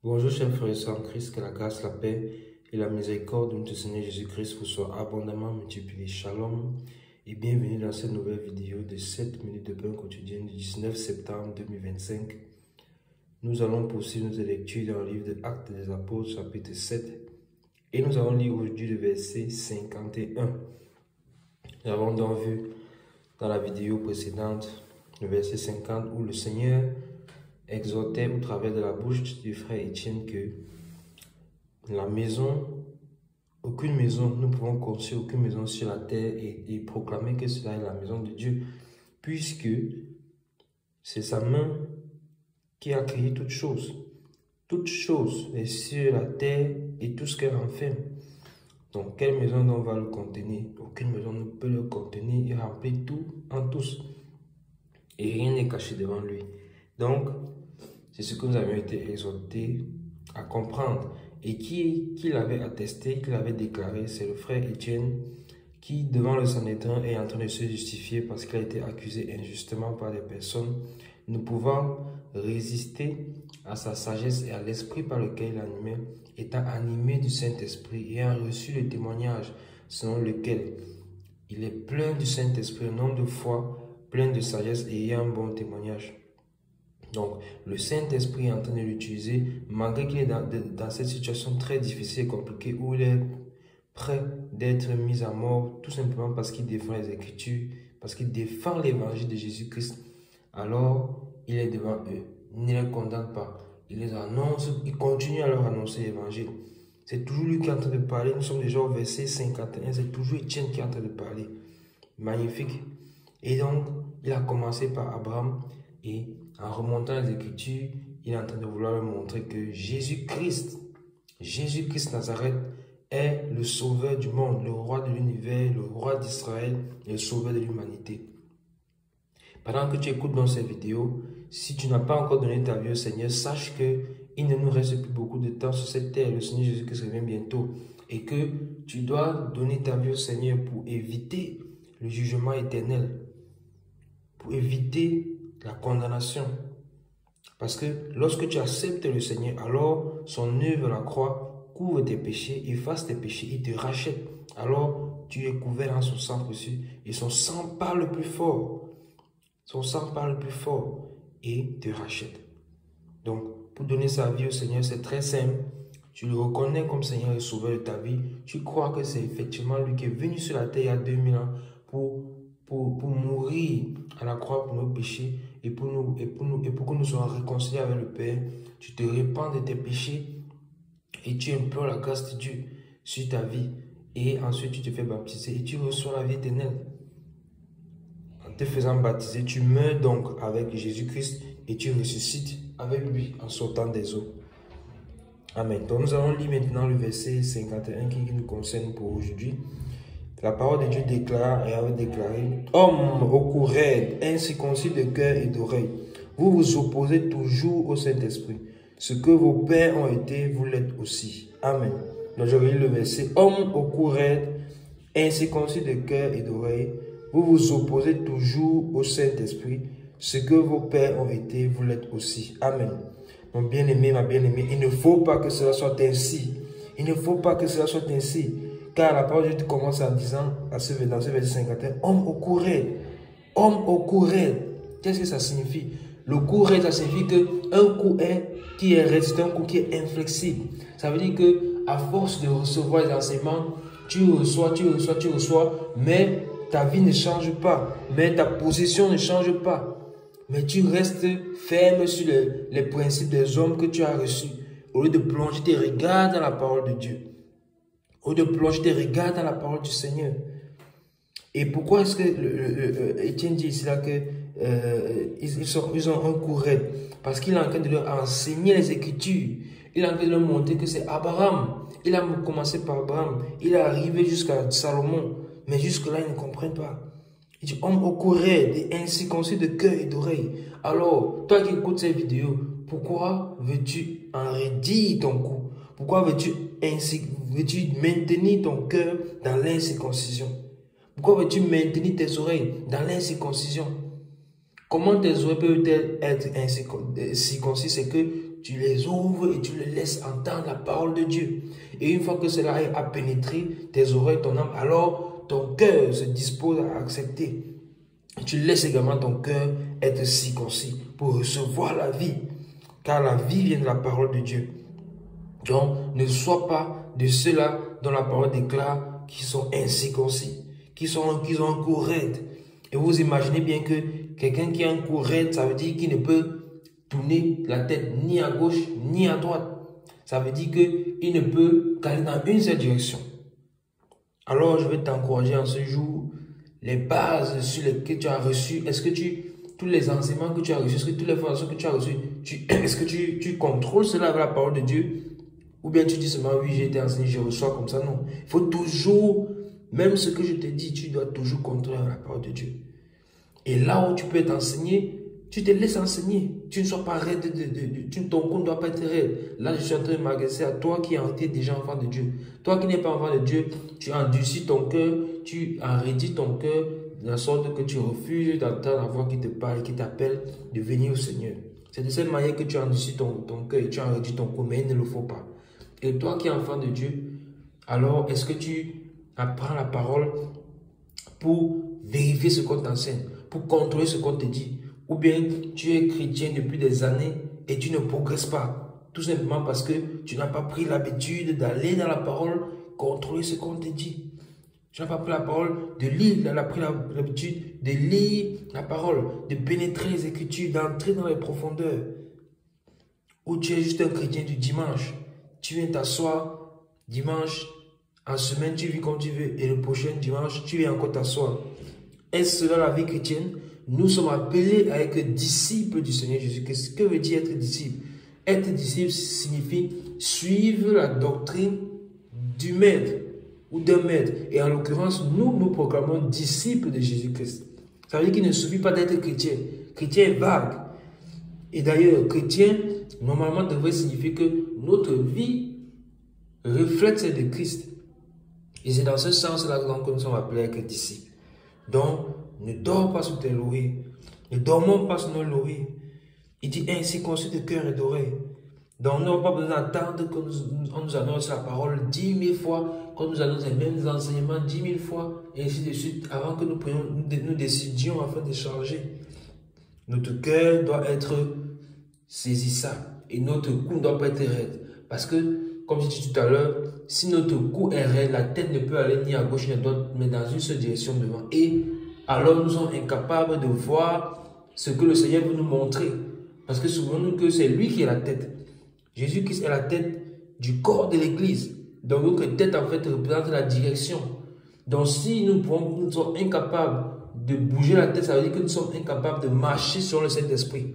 Bonjour chers frères et sœurs en Christ, que la grâce, la paix et la miséricorde de notre Seigneur Jésus-Christ vous soient abondamment multipliées. Shalom et bienvenue dans cette nouvelle vidéo de 7 minutes de pain quotidienne du 19 septembre 2025. Nous allons poursuivre notre lecture dans le livre de Actes des Apôtres chapitre 7 et nous allons lire aujourd'hui le verset 51. Nous avons donc vu dans la vidéo précédente le verset 50 où le Seigneur exhortait au travers de la bouche du frère Étienne que la maison, aucune maison, nous pouvons construire aucune maison sur la terre et proclamer que cela est la maison de Dieu, puisque c'est sa main qui a créé toutes choses. Toute chose est sur la terre et tout ce qu'elle renferme. Donc, quelle maison donc va le contenir? Aucune maison ne peut le contenir. Il remplit tout en tous. Et rien n'est caché devant lui. Donc, c'est ce que nous avons été exhortés à comprendre. Et qui l'avait attesté, qui l'avait déclaré, c'est le frère Étienne qui, devant le Sanhédrin, est en train de se justifier parce qu'il a été accusé injustement par des personnes, ne pouvant résister à sa sagesse et à l'esprit par lequel il animait, étant animé du Saint-Esprit, ayant reçu le témoignage selon lequel il est plein du Saint-Esprit, un homme de foi, plein de sagesse et ayant un bon témoignage. Donc, le Saint-Esprit est en train de l'utiliser, malgré qu'il est dans cette situation très difficile et compliquée, où il est prêt d'être mis à mort, tout simplement parce qu'il défend les Écritures, parce qu'il défend l'évangile de Jésus-Christ. Alors, il est devant eux. Il ne les condamne pas. Il les annonce, il continue à leur annoncer l'évangile. C'est toujours lui qui est en train de parler. Nous sommes déjà au verset 51, c'est toujours Étienne qui est en train de parler. Magnifique. Et donc, il a commencé par Abraham et en remontant les Écritures, il est en train de vouloir leur montrer que Jésus-Christ Nazareth est le sauveur du monde, le roi de l'univers, le roi d'Israël et le sauveur de l'humanité. Pendant que tu écoutes dans cette vidéo, si tu n'as pas encore donné ta vie au Seigneur, sache qu'il ne nous reste plus beaucoup de temps sur cette terre. Le Seigneur Jésus-Christ revient bientôt et que tu dois donner ta vie au Seigneur pour éviter le jugement éternel, pour éviter la condamnation. Parce que lorsque tu acceptes le Seigneur, alors son œuvre à la croix couvre tes péchés, efface tes péchés, il te rachète. Alors tu es couvert dans son sang précieux et son sang parle plus fort. Son sang parle plus fort et te rachète. Donc, pour donner sa vie au Seigneur, c'est très simple. Tu le reconnais comme Seigneur et Sauveur de ta vie. Tu crois que c'est effectivement lui qui est venu sur la terre il y a 2000 ans pour mourir à la croix pour nos péchés et pour que nous soyons réconciliés avec le Père. Tu te répands de tes péchés et tu implores la grâce de Dieu sur ta vie. Et ensuite, tu te fais baptiser et tu reçois la vie éternelle. En te faisant baptiser, tu meurs donc avec Jésus-Christ et tu ressuscites avec lui en sortant des eaux. Amen. Donc nous allons lire maintenant le verset 51 qui nous concerne pour aujourd'hui. La parole de Dieu déclare et avait déclaré: Homme au cou raide, incirconcis de cœur et d'oreille, vous vous opposez toujours au Saint-Esprit. Ce que vos pères ont été, vous l'êtes aussi. Amen. Donc je relis le verset: Homme au cou raide, incirconcis de cœur et d'oreille, vous vous opposez toujours au Saint-Esprit. Ce que vos pères ont été, vous l'êtes aussi. Amen. Mon bien-aimé, ma bien-aimée, il ne faut pas que cela soit ainsi. Il ne faut pas que cela soit ainsi. Car la parole de Dieu commence en disant, dans ce verset 51, homme au cou raide. Homme au cou raide. Qu'est-ce que ça signifie? Le cou raide, ça signifie qu'un cou qui est raide, c'est un cou qui est inflexible. Ça veut dire que à force de recevoir les enseignements, tu reçois, mais ta vie ne change pas, mais ta position ne change pas. Mais tu restes ferme sur les principes des hommes que tu as reçus, au lieu de plonger tes regards dans la parole de Dieu. Au lieu de plonger tes regards dans la parole du Seigneur. Et pourquoi est-ce que Étienne dit ici là que ils ont un cou raide? Parce qu'il est en train de leur enseigner les Écritures. Il est en train de leur montrer que c'est Abraham. Il a commencé par Abraham. Il est arrivé jusqu'à Salomon. Mais jusque-là, ils ne comprennent pas. Il dit, homme au cou raide et incirconcis de cœur et d'oreille. Alors, toi qui écoutes cette vidéo, pourquoi veux-tu enraidir ton cou? Pourquoi veux-tu maintenir ton cœur dans l'incirconcision? Pourquoi veux-tu maintenir tes oreilles dans l'incirconcision? Comment tes oreilles peuvent-elles être circoncis? C'est que tu les ouvres et tu les laisses entendre la parole de Dieu. Et une fois que cela a pénétré tes oreilles, ton âme, alors ton cœur se dispose à accepter. Tu laisses également ton cœur être circoncis pour recevoir la vie. Car la vie vient de la parole de Dieu. Donc, ne sois pas de ceux-là dont la parole déclare qui sont incirconcis, qui ont un cou raide. Et vous imaginez bien que quelqu'un qui a un cou raide, ça veut dire qu'il ne peut tourner la tête ni à gauche ni à droite. Ça veut dire qu'il ne peut qu'aller dans une seule direction. Alors, je vais t'encourager en ce jour, les bases sur lesquelles tu as reçu, est-ce que tous les enseignements que tu as reçus, est-ce que toutes les formations que tu as reçues, est-ce que tu contrôles cela avec la parole de Dieu? Ou bien tu dis seulement, oui, j'ai été enseigné, je reçois comme ça. Non. Il faut toujours, même ce que je te dis, tu dois toujours contrôler la parole de Dieu. Et là où tu peux être enseigné, tu te laisses enseigner. Tu ne sois pas raide, ton cou ne doit pas être raide. Là, je suis en train de m'adresser à toi qui es déjà enfant de Dieu. Toi qui n'es pas enfant de Dieu, tu endurcis ton cœur, tu enraidis ton cœur, de la sorte que tu refuses d'entendre la voix qui te parle, qui t'appelle de venir au Seigneur. C'est de cette manière que tu endurcis ton cœur et tu enraidis ton cœur, mais il ne le faut pas. Et toi qui es enfant de Dieu, alors est-ce que tu apprends la parole pour vérifier ce qu'on t'enseigne, pour contrôler ce qu'on te dit? Ou bien tu es chrétien depuis des années et tu ne progresses pas, tout simplement parce que tu n'as pas pris l'habitude d'aller dans la parole, contrôler ce qu'on te dit. Tu n'as pas pris la parole de lire, tu n'as pas pris l'habitude de lire la parole, de pénétrer les Écritures, d'entrer dans les profondeurs. Ou tu es juste un chrétien du dimanche. Tu viens t'asseoir dimanche, en semaine, tu vis comme tu veux, et le prochain dimanche, tu viens encore t'asseoir. Est-ce cela la vie chrétienne? Nous sommes appelés à être disciples du Seigneur Jésus-Christ. Que veut dire être disciple? Être disciple signifie suivre la doctrine du maître ou d'un maître. Et en l'occurrence, nous proclamons disciples de Jésus-Christ. Ça veut dire qu'il ne suffit pas d'être chrétien. Chrétien est vague. Et d'ailleurs, chrétien, normalement, devrait signifier que notre vie reflète celle de Christ. Et c'est dans ce sens-là que nous sommes appelés à être disciples. Donc, ne dors pas sous tes lauriers. Ne dormons pas sous nos lauriers. Il dit ainsi conçu de cœur et d'oreille. Donc, nous n'avons pas besoin d'attendre qu'on nous annonce la parole 10 000 fois, qu'on nous annonce les mêmes enseignements 10 000 fois, et ainsi de suite, avant que nous décidions afin de changer. Notre cœur doit être saisissable et notre cou ne doit pas être raide. Parce que, comme je disais tout à l'heure, si notre cou est raide, la tête ne peut aller ni à gauche ni à droite, mais dans une seule direction devant. Et alors nous sommes incapables de voir ce que le Seigneur veut nous montrer. Parce que souvenons-nous que c'est lui qui est la tête. Jésus-Christ est la tête du corps de l'Église. Donc notre tête en fait représente la direction. Donc si nous sommes incapables de bouger la tête, ça veut dire que nous sommes incapables de marcher sur le Saint-Esprit.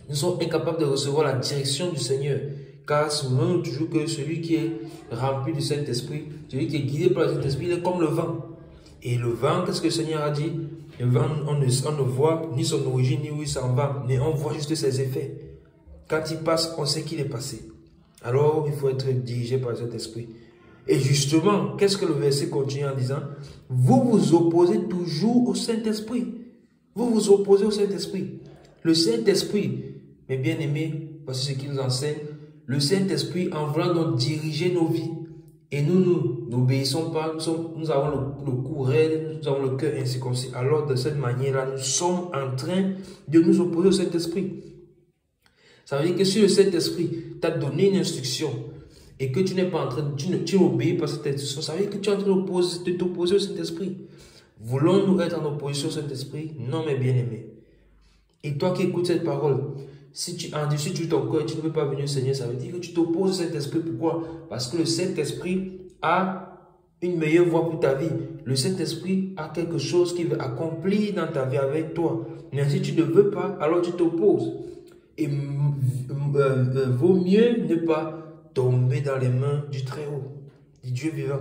Nous sommes incapables de recevoir la direction du Seigneur. Car souvenons-nous toujours que celui qui est rempli du Saint-Esprit, celui qui est guidé par le Saint-Esprit, il est comme le vent. Et le vent, qu'est-ce que le Seigneur a dit? Le vent, on ne voit ni son origine, ni où il s'en va, mais on voit juste ses effets. Quand il passe, on sait qu'il est passé. Alors, il faut être dirigé par cet esprit. Et justement, qu'est-ce que le verset continue en disant? Vous vous opposez toujours au Saint-Esprit. Vous vous opposez au Saint-Esprit. Le Saint-Esprit, mes bien-aimés, voici ce qu'il nous enseigne. Le Saint-Esprit, en voulant donc diriger nos vies, et nous n'obéissons pas, nous avons le cou raide, nous avons le cœur incirconcis. Alors, de cette manière-là, nous sommes en train de nous opposer au Saint-Esprit. Ça veut dire que si le Saint-Esprit t'a donné une instruction et que tu n'es pas en train, tu n'obéis pas à cette instruction, ça veut dire que tu es en train de t'opposer au Saint-Esprit. Voulons-nous être en opposition au Saint-Esprit? Non, mes bien-aimés. Et toi qui écoutes cette parole, si tu endurcis ton cœur et tu ne veux pas venir au Seigneur, ça veut dire que tu t'opposes au Saint-Esprit. Pourquoi? Parce que le Saint-Esprit a une meilleure voie pour ta vie. Le Saint-Esprit a quelque chose qu'il veut accomplir dans ta vie avec toi. Mais si tu ne veux pas, alors tu t'opposes. Et vaut mieux ne pas tomber dans les mains du Très-Haut, du Dieu vivant.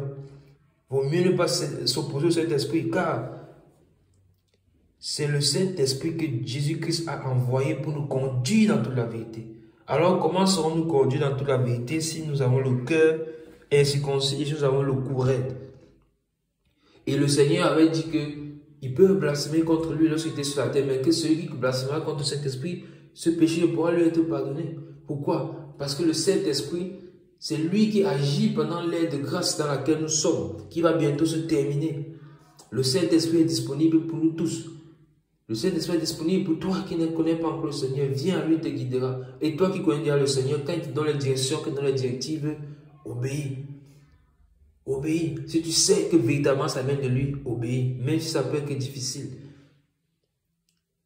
Vaut mieux ne pas s'opposer au Saint-Esprit, car c'est le Saint-Esprit que Jésus-Christ a envoyé pour nous conduire dans toute la vérité. Alors, comment serons-nous conduits dans toute la vérité si nous avons le cœur incirconcis et si nous avons le cou raide? Et le Seigneur avait dit Il peut blasphémer contre lui lorsqu'il était sur la terre, mais que celui qui blasphémera contre le Saint-Esprit, ce péché ne pourra lui être pardonné. Pourquoi? Parce que le Saint-Esprit, c'est lui qui agit pendant l'ère de grâce dans laquelle nous sommes, qui va bientôt se terminer. Le Saint-Esprit est disponible pour nous tous. Le Saint-Esprit est disponible pour toi qui ne connais pas encore le Seigneur. Viens à lui, te guidera. Et toi qui connais déjà le Seigneur, quand il te donne les directions, quand il te donne les directives, obéis. Obéis. Si tu sais que véritablement ça vient de lui, obéis. Même si ça peut être difficile.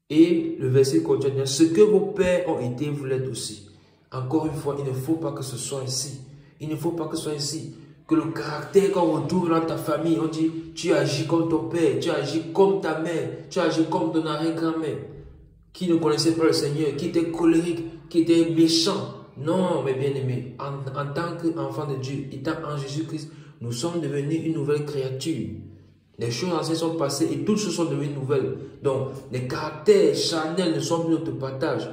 Et le verset continue. Ce que vos pères ont été, vous l'êtes aussi. Encore une fois, il ne faut pas que ce soit ainsi. Il ne faut pas que ce soit ainsi. Que le caractère qu'on retrouve dans ta famille, on dit, tu agis comme ton père, tu agis comme ta mère, tu agis comme ton arrière-grand-mère, qui ne connaissait pas le Seigneur, qui était colérique, qui était méchant. Non, mes bien-aimés, en tant qu'enfant de Dieu, étant en Jésus-Christ, nous sommes devenus une nouvelle créature. Les choses anciennes sont passées et toutes choses sont devenues nouvelles. Donc, les caractères charnels ne sont plus notre partage.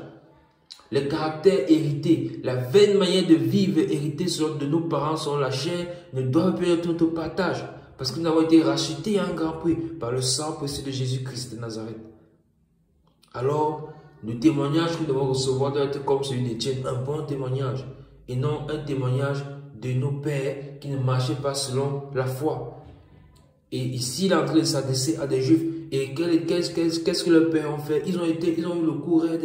Les caractères hérités, la vaine manière de vivre héritée de nos parents selon la chair ne doivent plus être notre partage. Parce que nous avons été rachetés à un grand prix par le sang précieux de Jésus-Christ de Nazareth. Alors, le témoignage que nous devons recevoir doit être comme celui d'Étienne, un bon témoignage. Et non un témoignage de nos pères qui ne marchaient pas selon la foi. Et ici, il est en train de s'adresser à des Juifs. Et qu'est-ce que leurs pères ont fait? Ils ont eu le courage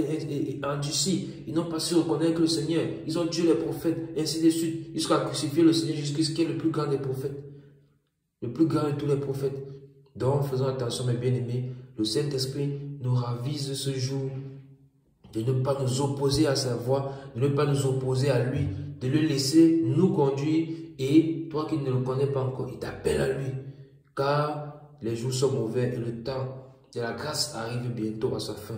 endurci. Ils n'ont pas su reconnaître le Seigneur. Ils ont tué les prophètes, ainsi de suite. Jusqu'à crucifier le Seigneur Jésus-Christ, qui est le plus grand des prophètes. Le plus grand de tous les prophètes. Donc, faisons attention, mes bien-aimés. Le Saint-Esprit nous ravise ce jour de ne pas nous opposer à sa voix, de ne pas nous opposer à lui, de le laisser nous conduire. Et toi qui ne le connais pas encore, il t'appelle à lui. Car les jours sont mauvais et le temps de la grâce arrive bientôt à sa fin.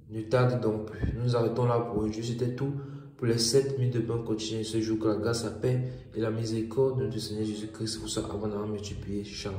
Ne tarde donc plus. Nous nous arrêtons là pour aujourd'hui. C'était tout pour les 7 minutes de pain quotidien. Ce jour que la grâce, la paix et la miséricorde de notre Seigneur Jésus-Christ vous soient abondamment multipliées. Shalom.